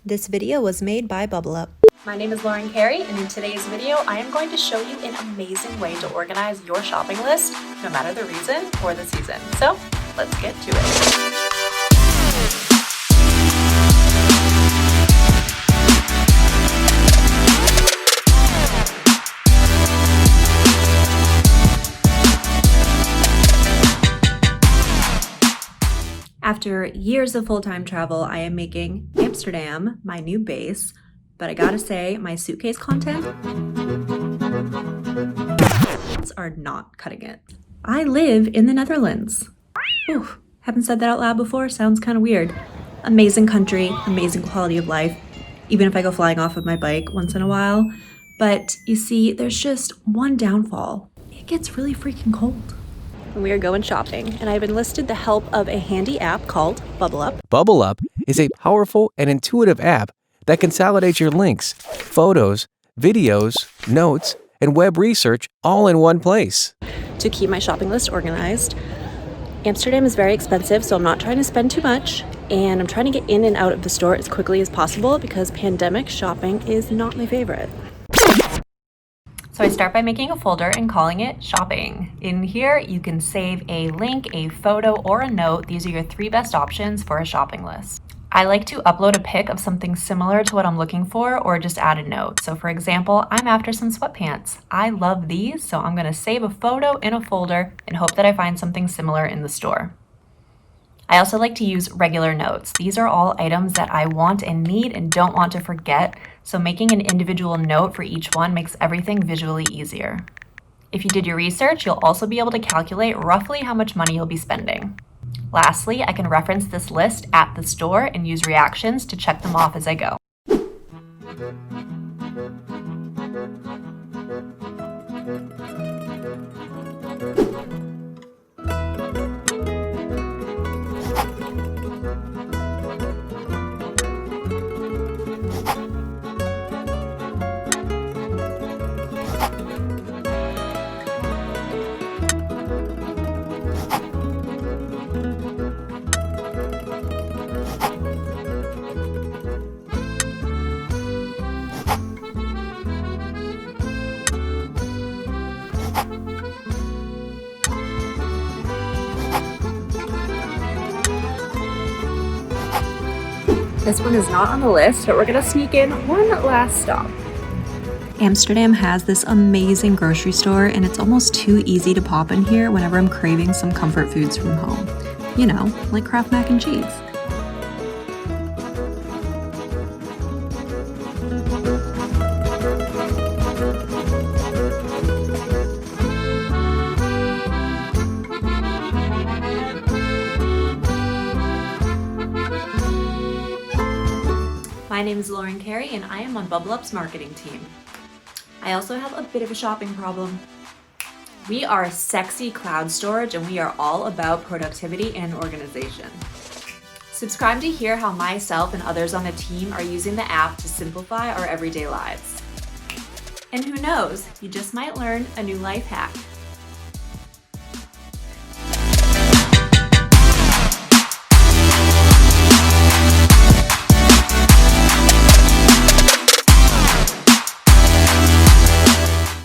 This video was made by Bubble Up. My name is Lauren Carey, and in today's video, I am going to show you an amazing way to organize your shopping list, no matter the reason or the season. So let's get to it. After years of full-time travel, I am making Amsterdam my new base, but I gotta say, my suitcase contents are not cutting it. I live in the Netherlands. Ooh, haven't said that out loud before, sounds kind of weird. Amazing country, amazing quality of life, even if I go flying off of my bike once in a while. But you see, there's just one downfall. It gets really freaking cold. We are going shopping, and I've enlisted the help of a handy app called Bubble Up. Bubble Up is a powerful and intuitive app that consolidates your links, photos, videos, notes, and web research all in one place. To keep my shopping list organized. Amsterdam is very expensive, so I'm not trying to spend too much, and I'm trying to get in and out of the store as quickly as possible because pandemic shopping is not my favorite. So I start by making a folder and calling it shopping. In here, you can save a link, a photo, or a note. These are your 3 best options for a shopping list. I like to upload a pic of something similar to what I'm looking for or just add a note. So for example, I'm after some sweatpants. I love these, so I'm gonna save a photo in a folder and hope that I find something similar in the store. I also like to use regular notes. These are all items that I want and need and don't want to forget, so making an individual note for each one makes everything visually easier. If you did your research, you'll also be able to calculate roughly how much money you'll be spending. Lastly, I can reference this list at the store and use reactions to check them off as I go. This one is not on the list, but we're gonna sneak in one last stop. Amsterdam has this amazing grocery store, and it's almost too easy to pop in here whenever I'm craving some comfort foods from home. You know, like Kraft mac and cheese. My name is Lauren Carey, and I am on Bubble Up's marketing team. I also have a bit of a shopping problem. We are sexy cloud storage, and we are all about productivity and organization. Subscribe to hear how myself and others on the team are using the app to simplify our everyday lives. And who knows, you just might learn a new life hack.